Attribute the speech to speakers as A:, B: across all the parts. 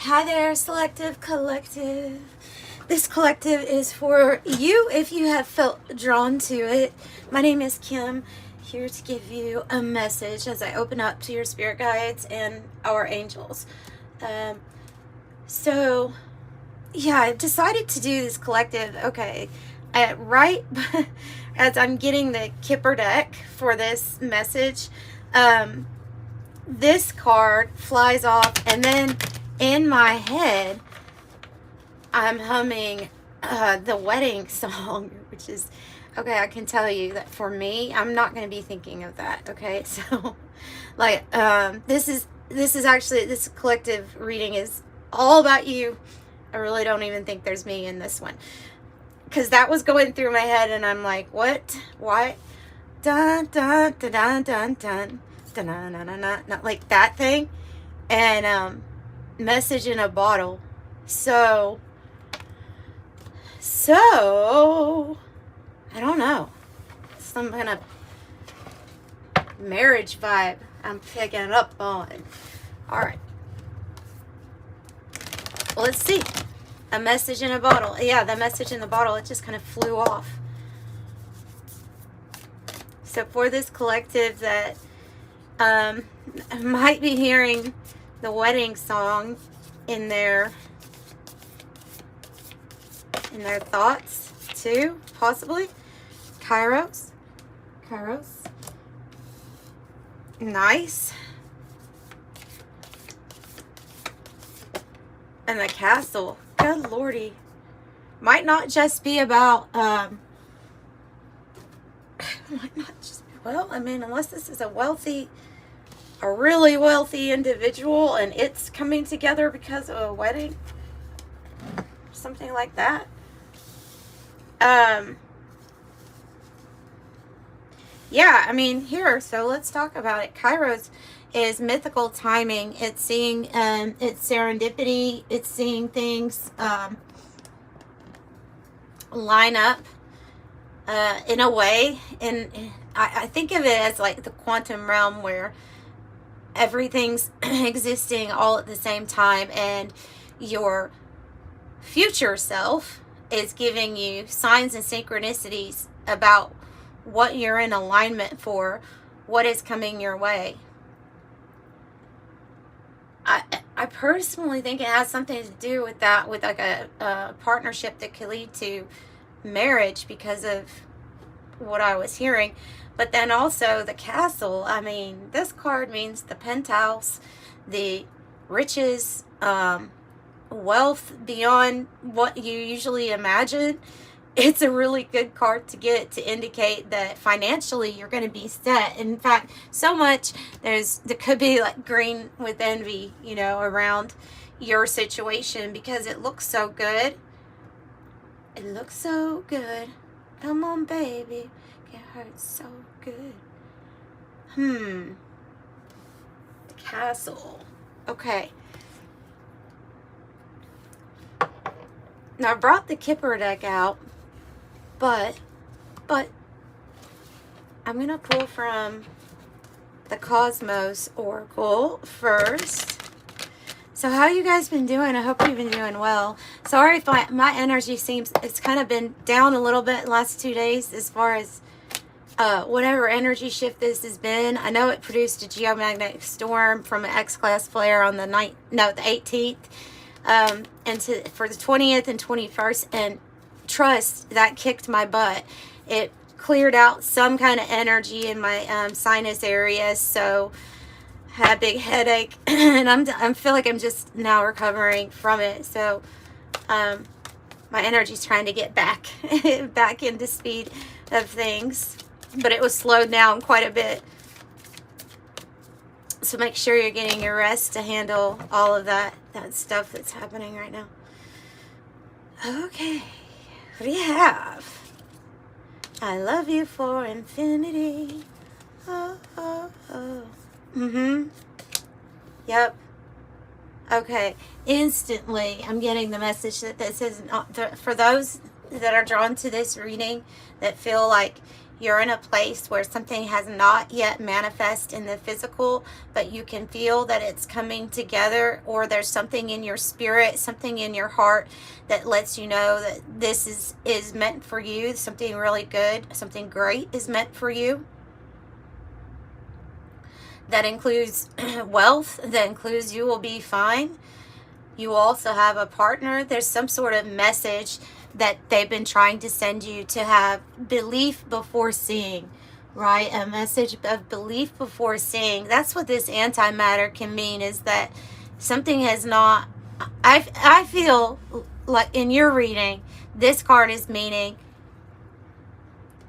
A: Hi there, Selective Collective. This collective is for you if you have felt drawn to it. My name is Kim, here to give you a message as I open up to your spirit guides and our angels. So, yeah, I've decided to do this collective. Okay, right as I'm getting the Kipper deck for this message, this card flies off, and then in my head, I'm humming the wedding song, which is, okay, I can tell you that for me, I'm not going to be thinking of that, okay? So, like, this is actually, this collective reading is all about you. I really don't even think there's me in this one. Because that was going through my head, and I'm like, what? Why? Dun, dun, dun, dun, dun, dun. Not like that thing, and message in a bottle. So I don't know, some kind of marriage vibe I'm picking up on. All right, well, let's see. A message in a bottle. Yeah, the message in the bottle, it just kind of flew off. So for this collective that might be hearing the wedding song in their thoughts too, possibly. Kairos. Nice. And the castle. Good lordy. Might not just be about might not just be, well, I mean, unless this is a really wealthy individual and it's coming together because of a wedding, something like that. Yeah, I mean, here, so let's talk about it. Kairos is mythical timing. It's seeing, it's serendipity. It's seeing things line up in a way. And I think of it as like the quantum realm, where everything's existing all at the same time, and your future self is giving you signs and synchronicities about what you're in alignment for, what is coming your way. I personally think it has something to do with that, with like a partnership that could lead to marriage because of what I was hearing. But then also the castle, I mean, this card means the penthouse, the riches, wealth beyond what you usually imagine. It's a really good card to get to indicate that financially you're going to be set. In fact, so much there could be like green with envy, around your situation, because it looks so good. It looks so good. Come on, baby. It hurts so good. The castle. Okay. Now I brought the Kipper deck out, but I'm going to pull from the Cosmos Oracle first. So how you guys been doing? I hope you've been doing well. Sorry if my energy seems, it's kind of been down a little bit the last 2 days as far as whatever energy shift this has been. I know it produced a geomagnetic storm from an X-class flare on the 18th. For the 20th and 21st, and trust, that kicked my butt. It cleared out some kind of energy in my sinus area, so I had a big headache, and I feel like I'm just now recovering from it. So my energy's trying to get back into speed of things, but it was slowed down quite a bit. So make sure you're getting your rest to handle all of that stuff that's happening right now. Okay, what do you have? I love you for infinity. Oh, oh, oh. Yep. Okay, instantly I'm getting the message that this is not, for those that are drawn to this reading, that feel like You're in a place where something has not yet manifest in the physical, but you can feel that it's coming together, or there's something in your spirit, something in your heart that lets you know that this is meant for you. Something really good, something great is meant for you. That includes wealth, that includes you will be fine. You also have a partner. There's some sort of message that they've been trying to send you to have belief before seeing, right? A message of belief before seeing. That's what this antimatter can mean, is that something has not, I feel like in your reading, this card is meaning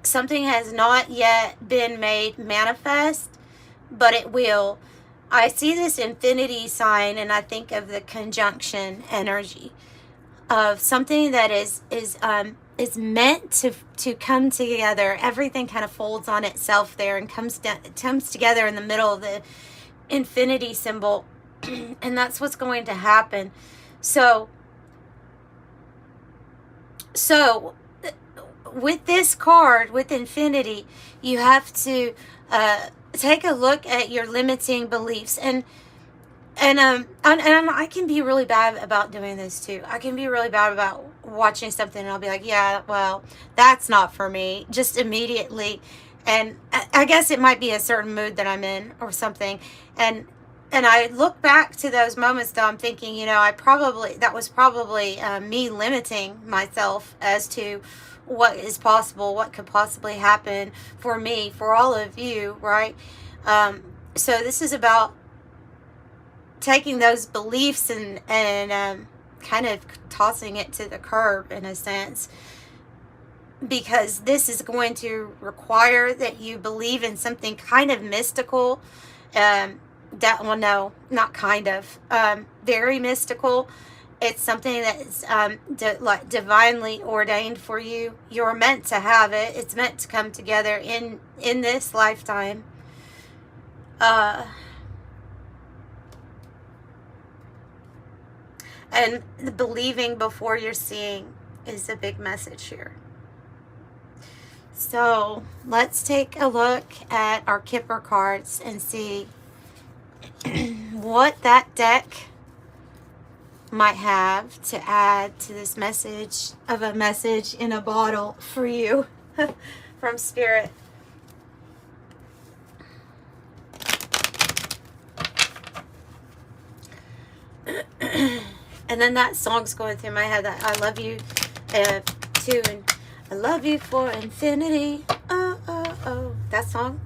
A: something has not yet been made manifest, but it will. I see this infinity sign and I think of the conjunction energy of something that is meant to come together. Everything kind of folds on itself there and comes together in the middle of the infinity symbol. And that's what's going to happen. So with this card, with infinity, you have to take a look at your limiting beliefs. And I can be really bad about doing this too. I can be really bad about watching something and I'll be like, yeah, well, that's not for me, just immediately. And I guess it might be a certain mood that I'm in or something. And I look back to those moments though, I'm thinking, that was probably me limiting myself as to what is possible, what could possibly happen for me, for all of you, right? So this is about taking those beliefs and kind of tossing it to the curb in a sense, because this is going to require that you believe in something kind of mystical. No, not kind of, very mystical. It's something that is like divinely ordained for you. You're meant to have it. It's meant to come together in this lifetime. And the believing before you're seeing is a big message here. So let's take a look at our Kipper cards and see what that deck might have to add to this message of a message in a bottle for you from Spirit. And then that song's going through my head, that I love you too, and I love you for infinity. Oh, oh, oh. That song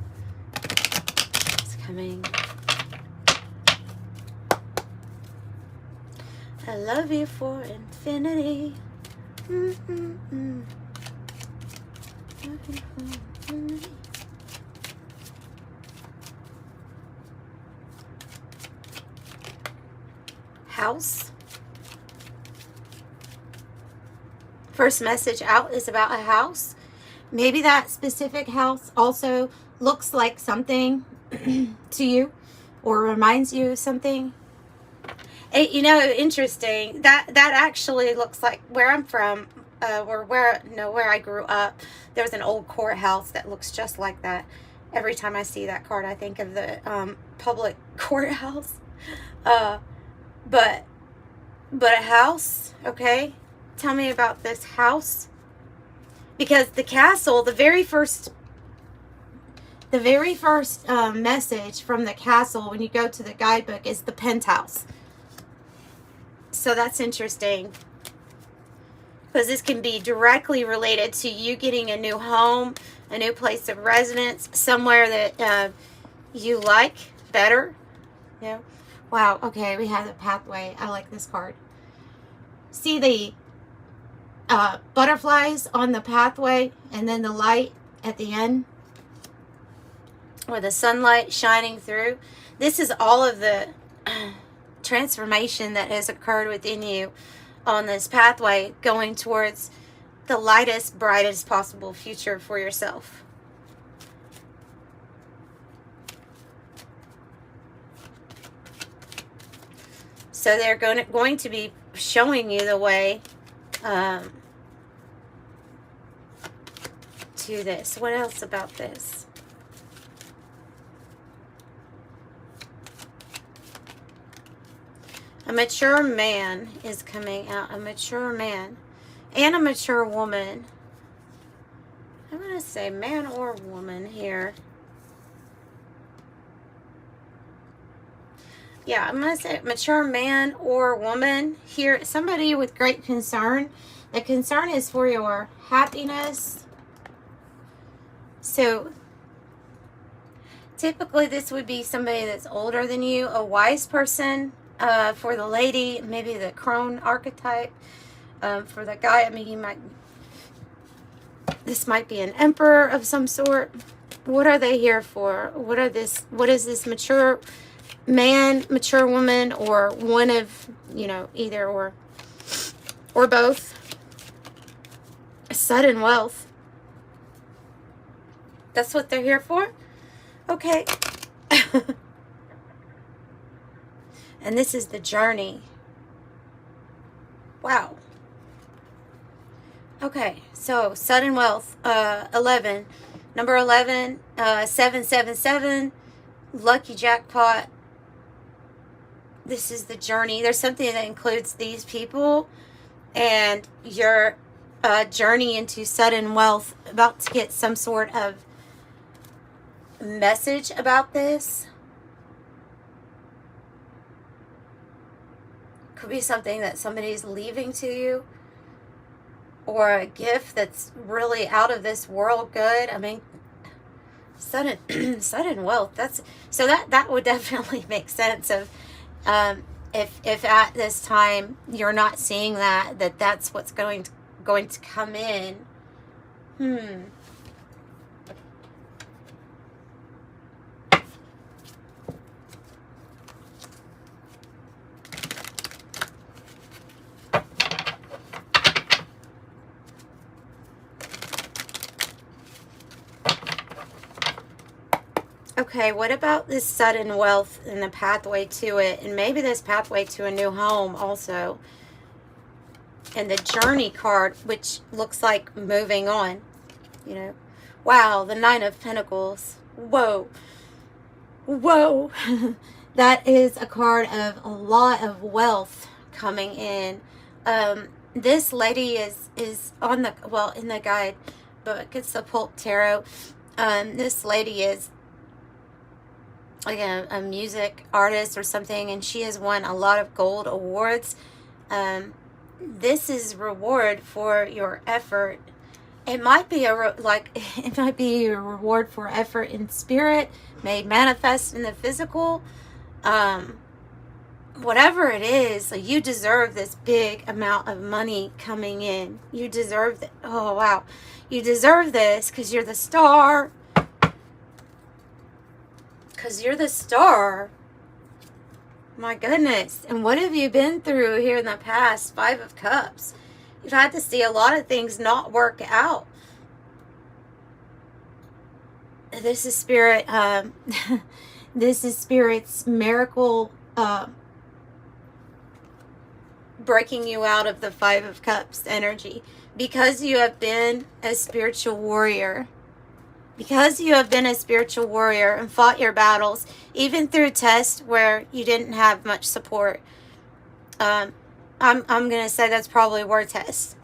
A: is coming. I love you for infinity. Mm-mm-mm. Love you for infinity. House. First message out is about a house. Maybe that specific house also looks like something to you or reminds you of something. Interesting. That actually looks like where I'm from, where I grew up. There's an old courthouse that looks just like that. Every time I see that card, I think of the public courthouse. But a house, okay? Tell me about this house. Because the castle, the very first message from the castle when you go to the guidebook is the penthouse. So that's interesting, because this can be directly related to you getting a new home, a new place of residence, somewhere that you like better. Yeah. Wow. Okay, we have the pathway. I like this card. See the butterflies on the pathway, and then the light at the end, or the sunlight shining through. This is all of the transformation that has occurred within you on this pathway, going towards the lightest, brightest possible future for yourself. So they're going to be showing you the way to this? What else about this? A mature man is coming out. A mature man. And a mature woman. I'm going to say man or woman here. Yeah, I'm going to say mature man or woman here. Somebody with great concern. The concern is for your happiness. So, typically this would be somebody that's older than you. A wise person. For the lady, maybe the crone archetype. For the guy, I mean, this might be an emperor of some sort. What are they here for? What is this mature man, mature woman, or one of, either or both? Sudden wealth. That's what they're here for? Okay. And this is the journey. Wow. Okay, so sudden wealth, 11. Number 11, 777, lucky jackpot. This is the journey. There's something that includes these people and your journey into sudden wealth. About to get some sort of message about this. Could be something that somebody's leaving to you, or a gift that's really out of this world good. I mean, sudden wealth. That would definitely make sense of if at this time you're not seeing that's what's going to come in. Okay, what about this sudden wealth and the pathway to it? And maybe this pathway to a new home also. And the journey card, which looks like moving on. Wow, the 9 of Pentacles. Whoa. Whoa. That is a card of a lot of wealth coming in. This lady is on the, in the guide book, it's the Pulp Tarot. This lady is like a music artist or something, and she has won a lot of gold awards. This is reward for your effort. It might be a reward for effort in spirit made manifest in the physical. Whatever it is, you deserve this big amount of money coming in. You deserve it. Oh wow, you deserve this because you're the star. Because you're the star. My goodness. And what have you been through here in the past? 5 of Cups. You've had to see a lot of things not work out. This is Spirit. This is Spirit's miracle breaking you out of the 5 of Cups energy. Because you have been a spiritual warrior. Because you have been a spiritual warrior and fought your battles, even through tests where you didn't have much support. I'm going to say that's probably war tests.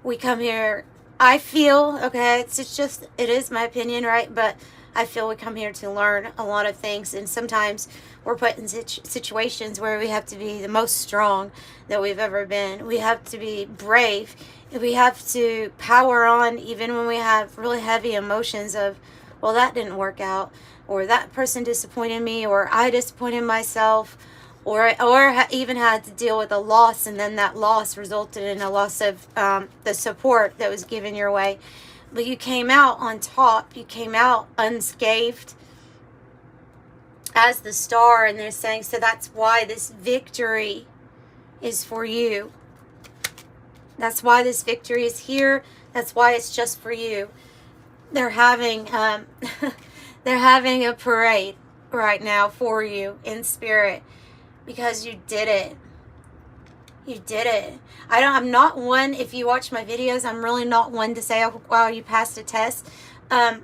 A: We come here, I feel, okay, it is my opinion, right? But I feel we come here to learn a lot of things. And sometimes we're put in situations where we have to be the most strong that we've ever been. We have to be brave. We have to power on even when we have really heavy emotions of, well, that didn't work out, or that person disappointed me, or I disappointed myself, or even had to deal with a loss, and then that loss resulted in a loss of the support that was given your way. But you came out on top. You came out unscathed as the star, and they're saying, so that's why this victory is for you. That's why this victory is here. That's why it's just for you. They're having they're having a parade right now for you in spirit because you did it. You did it. I'm not one, if you watch my videos, I'm really not one to say, oh, wow, you passed a test. I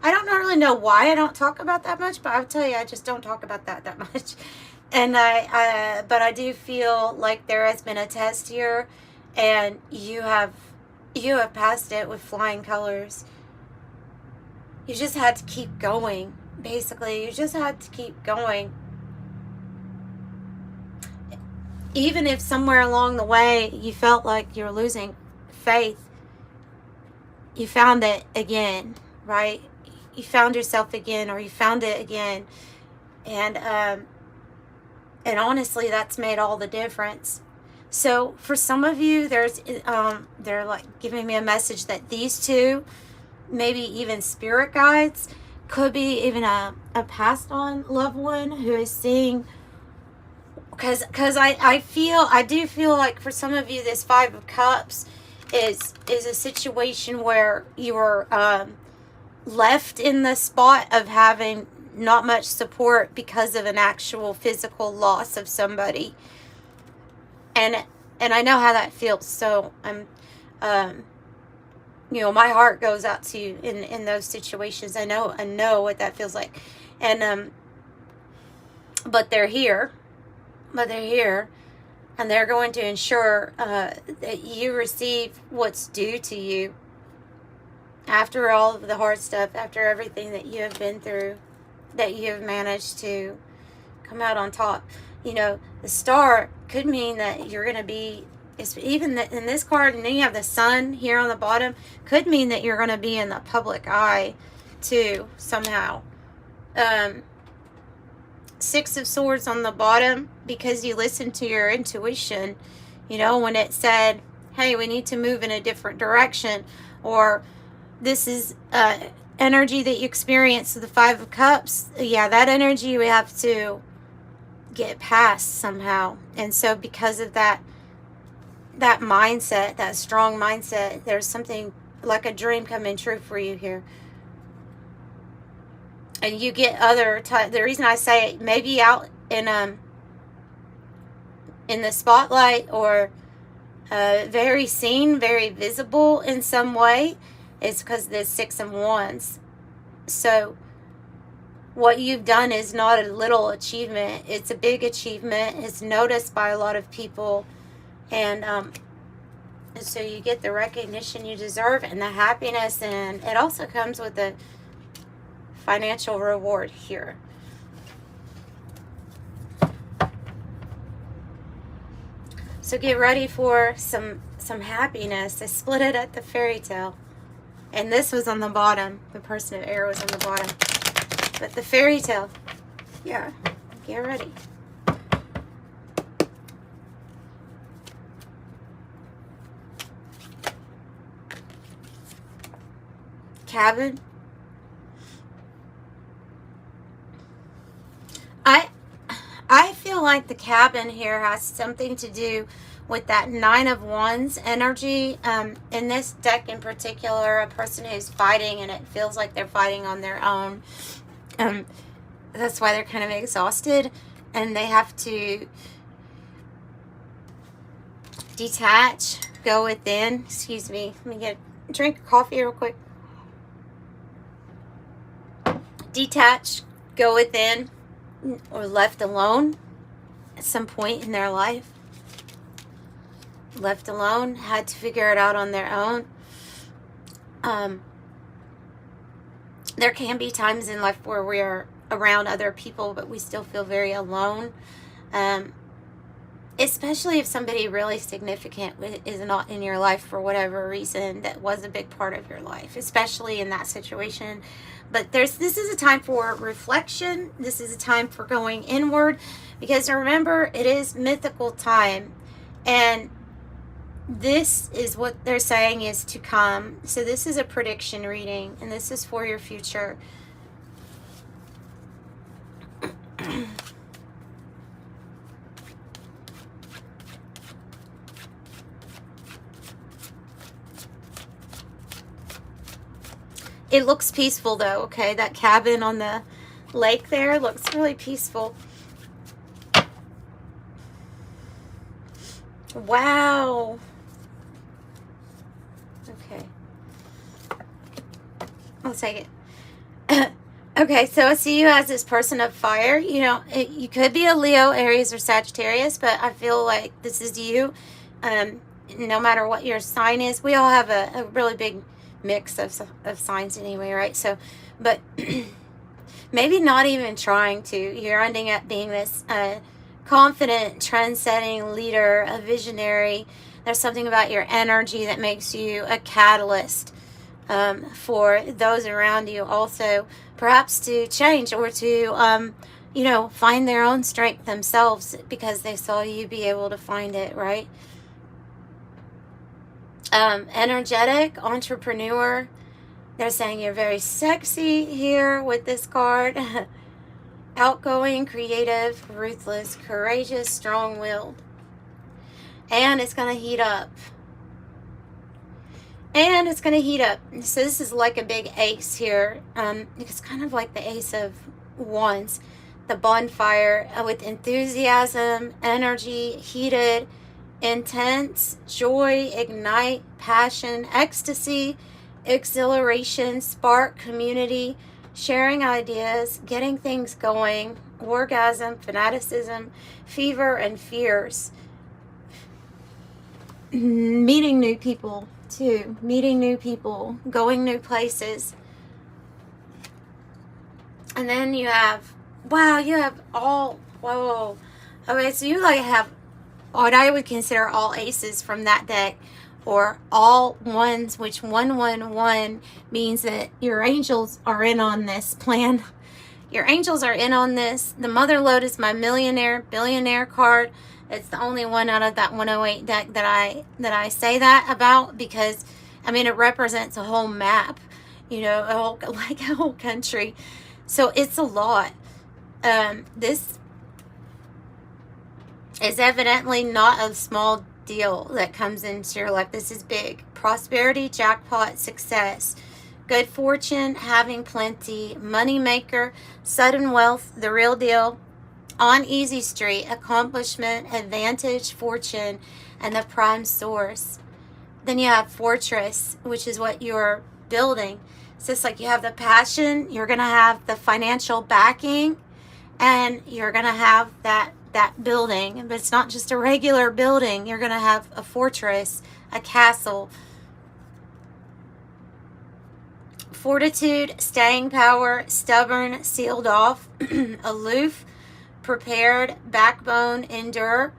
A: don't really know why I don't talk about that much, but I'll tell you, I just don't talk about that much. And but I do feel like there has been a test here, and you have passed it with flying colors. You just had to keep going. Basically, you just had to keep going. Even if somewhere along the way you felt like you were losing faith, you found it again, right? You found yourself again, or you found it again. And honestly, that's made all the difference. So for some of you, they're like giving me a message that these two, maybe even spirit guides, could be even a passed on loved one who is seeing. Because I do feel like for some of you, this Five of Cups is a situation where you were left in the spot of having not much support because of an actual physical loss of somebody, and I know how that feels. So you know, my heart goes out to you in those situations. I know what that feels like, and but they're here. And they're going to ensure that you receive what's due to you after all of the hard stuff, after everything that you have been through, that you have managed to come out on top. You know, the star could mean that you're going to be, even in this card, and then you have the sun here on the bottom, could mean that you're going to be in the public eye too, somehow. Six of Swords on the bottom, because you listened to your intuition, you know, when it said, hey, we need to move in a different direction, or this is energy that you experience with the Five of Cups. Yeah, that energy we have to get past somehow. And so because of that mindset, that strong mindset, there's something like a dream coming true for you here. And you get the reason I say it, maybe out in the spotlight, or very seen, very visible in some way, is because there's Six of Wands. So what you've done is not a little achievement. It's a big achievement. It's noticed by a lot of people. And so you get the recognition you deserve and the happiness. And it also comes with a financial reward here. So get ready for some happiness. I split it at the fairy tale, and this was on the bottom. The person of air was on the bottom, but the fairy tale, yeah, get ready. Cabin. I feel like the cabin here has something to do with that Nine of Wands energy. In this deck in particular, a person who's fighting, and it feels like they're fighting on their own. That's why they're kind of exhausted, and they have to detach, go within. Excuse me. Let me get a drink of coffee real quick. Detach, go within, or left alone at some point in their life. Left alone, had to figure it out on their own. There can be times in life where we are around other people, but we still feel very alone. Especially if somebody really significant is not in your life for whatever reason that was a big part of your life, especially in that situation. But this is a time for reflection. This is a time for going inward, because remember, it is mythical time, and this is what they're saying is to come. So this is a prediction reading, and this is for your future. It looks peaceful though, okay? That cabin on the lake there looks really peaceful. Wow. Okay. I'll take it. Okay, so I see you as this person of fire. You know, you could be a Leo, Aries, or Sagittarius, but I feel like this is you. No matter what your sign is, we all have a really big mix of signs anyway, right? So, but maybe not even trying to. You're ending up being this confident, trend-setting leader, a visionary. There's something about your energy that makes you a catalyst for those around you also, perhaps to change or to, you know, find their own strength themselves because they saw you be able to find it, right? Energetic, entrepreneur. They're saying you're very sexy here with this card. Outgoing, creative, ruthless, courageous, strong-willed. And it's going to heat up. And it's going to heat up. So this is like a big ace here. It's kind of like the Ace of Wands. The bonfire with enthusiasm, energy, heated, intense, joy, ignite, passion, ecstasy, exhilaration, spark, community, sharing ideas, getting things going, orgasm, fanaticism, fever, and fears. Meeting new people too. Meeting new people, going new places. And then you have, wow, you have all, whoa. Okay, so you like have what I would consider all aces from that deck, or all ones, which 111 means that your angels are in on this plan. Your angels are in on this. The Mother Lode is my millionaire, billionaire card. It's the only one out of that 108 deck that I say that about, because I mean it represents a whole map, you know, like a whole country. So it's a lot. This is evidently not a small deal that comes into your life. This is big. Prosperity, jackpot, success, good fortune, having plenty, money maker, sudden wealth, the real deal, on easy street, accomplishment, advantage, fortune, and the prime source. Then you have fortress, which is what you're building. So it's like you have the passion, you're going to have the financial backing, and you're going to have that building. But it's not just a regular building. You're going to have a fortress, a castle. Fortitude, staying power, stubborn, sealed off, aloof, prepared, backbone, endure,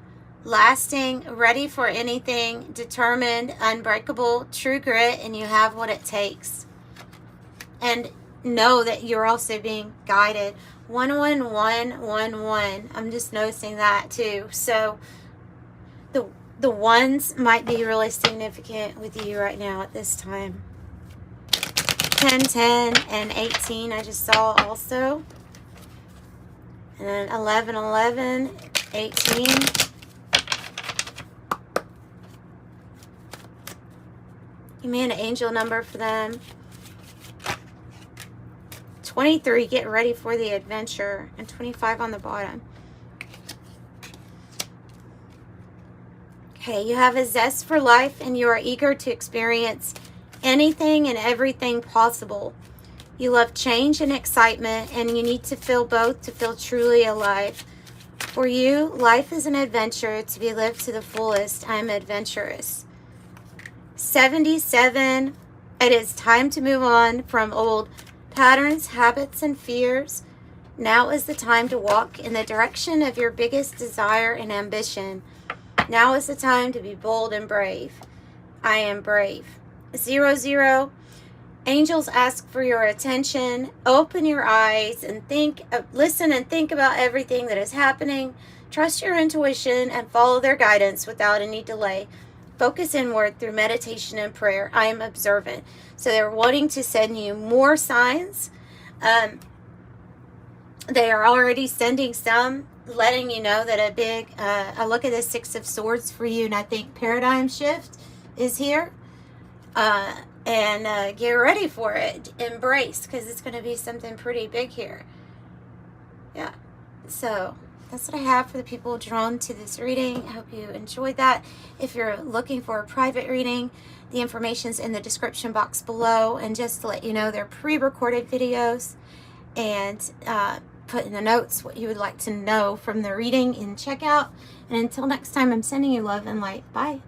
A: lasting, ready for anything, determined, unbreakable, true grit, and you have what it takes. And know that you're also being guided. 11111. I'm just noticing that too. So the ones might be really significant with you right now at this time. 10, 10, and 18 I just saw also. And then 11, 11, 18. Give me an angel number for them. 23, get ready for the adventure. And 25 on the bottom. Okay, you have a zest for life and you are eager to experience anything and everything possible. You love change and excitement, and you need to feel both to feel truly alive. For you, life is an adventure to be lived to the fullest. I'm adventurous. 77, it is time to move on from old patterns, habits, and fears. Now is the time to walk in the direction of your biggest desire and ambition. Now is the time to be bold and brave. I am brave. 00, angels ask for your attention. Open your eyes and listen and think about everything that is happening. Trust your intuition and follow their guidance without any delay. Focus inward through meditation and prayer. I am observant. So they're wanting to send you more signs. They are already sending some, letting you know that a big, I look at the 6 of Swords for you, and I think paradigm shift is here. And get ready for it. Embrace, because it's going to be something pretty big here. Yeah. So that's what I have for the people drawn to this reading. I hope you enjoyed that. If you're looking for a private reading, the information's in the description box below. And just to let you know, they're pre-recorded videos, and put in the notes what you would like to know from the reading in checkout. And until next time, I'm sending you love and light. Bye.